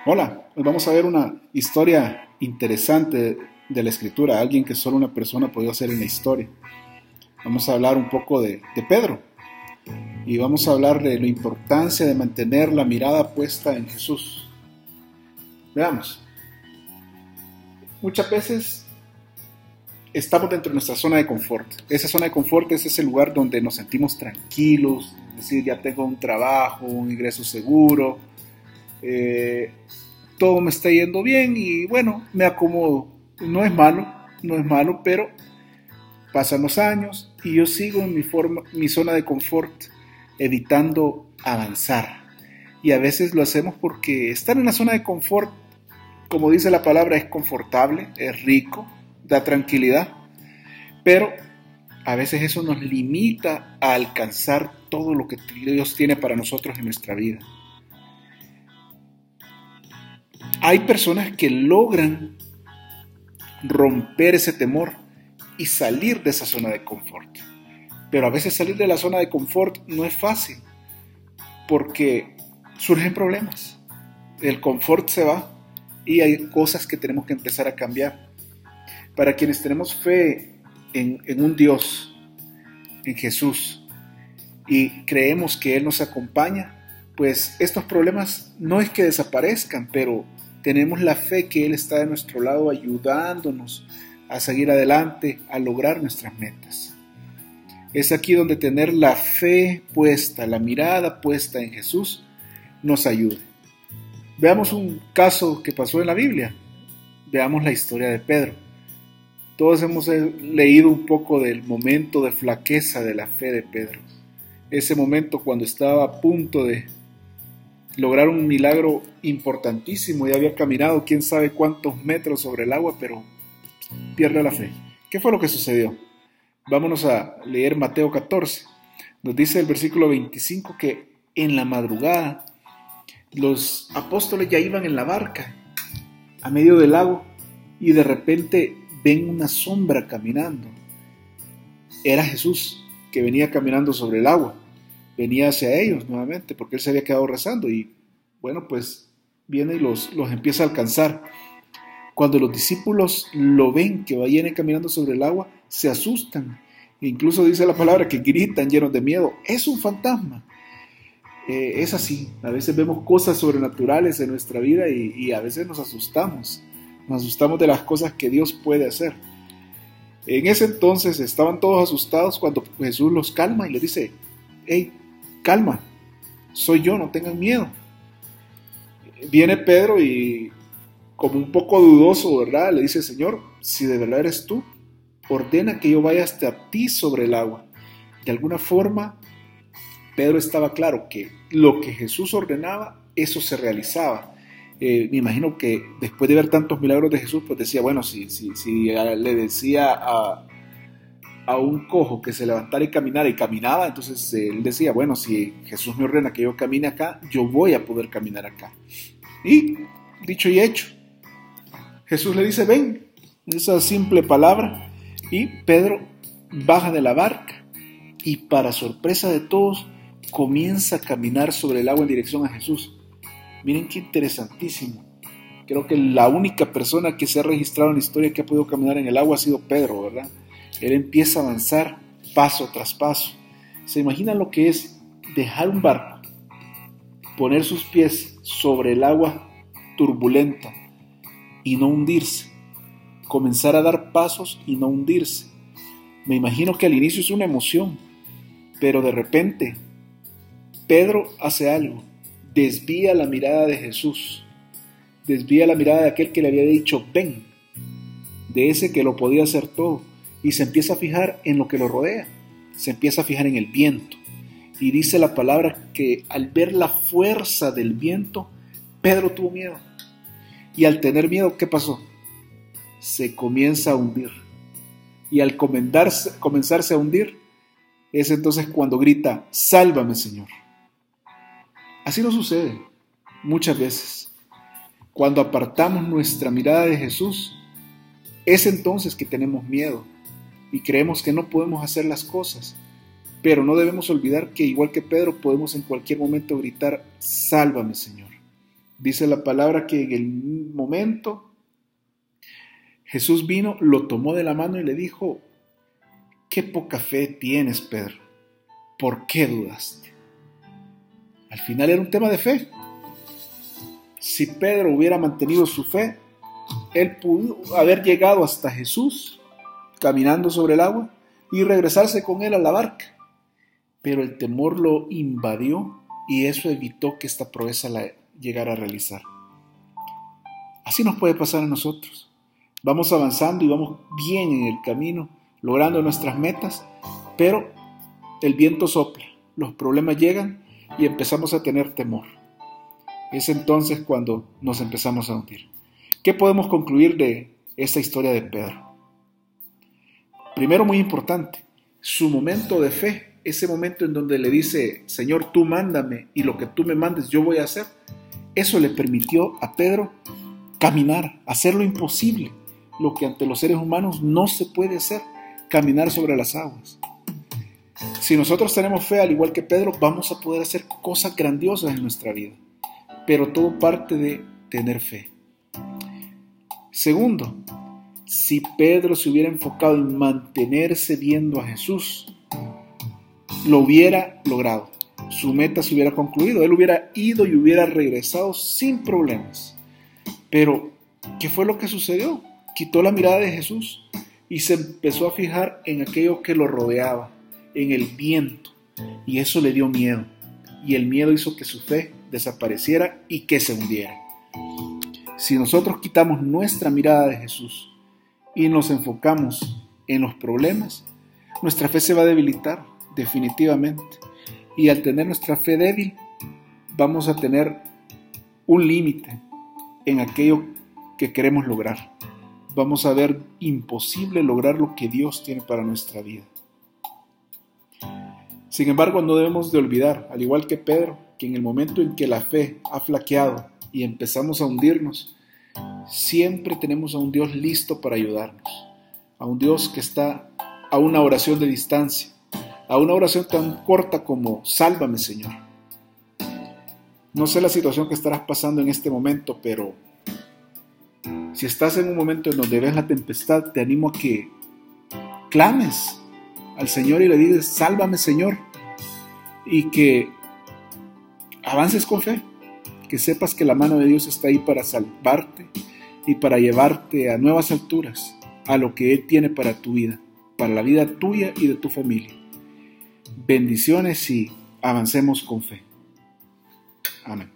Hola, hoy vamos a ver una historia interesante de la escritura, alguien que solo una persona podía hacer en la historia. Vamos a hablar un poco de Pedro y vamos a hablar de la importancia de mantener la mirada puesta en Jesús. Veamos, muchas veces estamos dentro de nuestra zona de confort. Esa zona de confort es ese lugar donde nos sentimos tranquilos, es decir, ya tengo un trabajo, un ingreso seguro, eh, todo me está yendo bien y bueno, me acomodo. No es malo, no es malo, pero pasan los años y yo sigo en mi zona de confort, evitando avanzar. Y a veces lo hacemos porque estar en la zona de confort, como dice la palabra, es confortable, es rico, da tranquilidad, pero a veces eso nos limita a alcanzar todo lo que Dios tiene para nosotros en nuestra vida. Hay personas que logran romper ese temor y salir de esa zona de confort. Pero a veces salir de la zona de confort no es fácil porque surgen problemas. El confort se va y hay cosas que tenemos que empezar a cambiar. Para quienes tenemos fe en un Dios, en Jesús, y creemos que Él nos acompaña, pues estos problemas no es que desaparezcan, pero tenemos la fe que Él está de nuestro lado ayudándonos a seguir adelante, a lograr nuestras metas. Es aquí donde tener la fe puesta, la mirada puesta en Jesús, nos ayude. Veamos un caso que pasó en la Biblia. Veamos la historia de Pedro. Todos hemos leído un poco del momento de flaqueza de la fe de Pedro. Ese momento cuando estaba a punto de lograr un milagro importantísimo y había caminado quién sabe cuántos metros sobre el agua, pero pierde la fe. ¿Qué fue lo que sucedió? Vámonos a leer Mateo 14. Nos dice el versículo 25 que en la madrugada los apóstoles ya iban en la barca a medio del lago y de repente ven una sombra caminando. Era Jesús que venía caminando sobre el agua. Venía hacia ellos nuevamente porque él se había quedado rezando y bueno, pues viene y los empieza a alcanzar. Cuando los discípulos lo ven que viene caminando sobre el agua, se asustan. Incluso dice la palabra que gritan llenos de miedo. Es un fantasma. Es así. A veces vemos cosas sobrenaturales en nuestra vida y a veces nos asustamos. Nos asustamos de las cosas que Dios puede hacer. En ese entonces estaban todos asustados cuando Jesús los calma y les dice: hey, calma, soy yo, no tengan miedo. Viene Pedro y como un poco dudoso, ¿verdad? Le dice: Señor, si de verdad eres tú, ordena que yo vaya hasta ti sobre el agua. De alguna forma, Pedro estaba claro que lo que Jesús ordenaba, eso se realizaba. Me imagino que después de ver tantos milagros de Jesús, pues decía, bueno, si le decía a un cojo que se levantara y caminaba, entonces él decía, bueno, si Jesús me ordena que yo camine acá, yo voy a poder caminar acá. Y dicho y hecho, Jesús le dice, ven, esa simple palabra, y Pedro baja de la barca y para sorpresa de todos comienza a caminar sobre el agua en dirección a Jesús. Miren qué interesantísimo. Creo que la única persona que se ha registrado en la historia que ha podido caminar en el agua ha sido Pedro, ¿verdad? Él empieza a avanzar paso tras paso. ¿Se imaginan lo que es dejar un barco, poner sus pies sobre el agua turbulenta y no hundirse? Comenzar a dar pasos y no hundirse. Me imagino que al inicio es una emoción, pero de repente Pedro hace algo, desvía la mirada de Jesús, desvía la mirada de aquel que le había dicho ven, de ese que lo podía hacer todo, y se empieza a fijar en lo que lo rodea, se empieza a fijar en el viento. Y dice la palabra que al ver la fuerza del viento, Pedro tuvo miedo. Y al tener miedo, ¿qué pasó? Se comienza a hundir. Y al comenzarse a hundir, es entonces cuando grita, sálvame, Señor. Así nos sucede muchas veces. Cuando apartamos nuestra mirada de Jesús, es entonces que tenemos miedo y creemos que no podemos hacer las cosas. Pero no debemos olvidar que igual que Pedro podemos en cualquier momento gritar, sálvame, Señor. Dice la palabra que en el momento Jesús vino, lo tomó de la mano y le dijo: qué poca fe tienes, Pedro, ¿por qué dudaste? Al final era un tema de fe. Si Pedro hubiera mantenido su fe, él pudo haber llegado hasta Jesús caminando sobre el agua y regresarse con él a la barca. Pero el temor lo invadió y eso evitó que esta proeza la llegara a realizar. Así nos puede pasar a nosotros. Vamos avanzando y vamos bien en el camino, logrando nuestras metas, pero el viento sopla, los problemas llegan y empezamos a tener temor. Es entonces cuando nos empezamos a hundir. ¿Qué podemos concluir de esta historia de Pedro? Primero, muy importante, su momento de fe, ese momento en donde le dice: Señor, tú mándame y lo que tú me mandes yo voy a hacer, eso le permitió a Pedro caminar, hacer lo imposible, lo que ante los seres humanos no se puede hacer, caminar sobre las aguas. Si nosotros tenemos fe, al igual que Pedro, vamos a poder hacer cosas grandiosas en nuestra vida, pero todo parte de tener fe. Segundo, si Pedro se hubiera enfocado en mantenerse viendo a Jesús, lo hubiera logrado. Su meta se hubiera concluido. Él hubiera ido y hubiera regresado sin problemas. Pero, ¿qué fue lo que sucedió? Quitó la mirada de Jesús y se empezó a fijar en aquello que lo rodeaba, en el viento. Y eso le dio miedo. Y el miedo hizo que su fe desapareciera y que se hundiera. Si nosotros quitamos nuestra mirada de Jesús y nos enfocamos en los problemas, nuestra fe se va a debilitar definitivamente. Y al tener nuestra fe débil, vamos a tener un límite en aquello que queremos lograr. Vamos a ver imposible lograr lo que Dios tiene para nuestra vida. Sin embargo, no debemos de olvidar, al igual que Pedro, que en el momento en que la fe ha flaqueado y empezamos a hundirnos, siempre tenemos a un Dios listo para ayudarnos, a un Dios que está a una oración de distancia, a una oración tan corta como: sálvame, Señor. No sé la situación que estarás pasando en este momento, pero si estás en un momento en donde ves la tempestad, te animo a que clames al Señor y le dices: sálvame, Señor, y que avances con fe, que sepas que la mano de Dios está ahí para salvarte y para llevarte a nuevas alturas, a lo que Él tiene para tu vida, para la vida tuya y de tu familia. Bendiciones y avancemos con fe. Amén.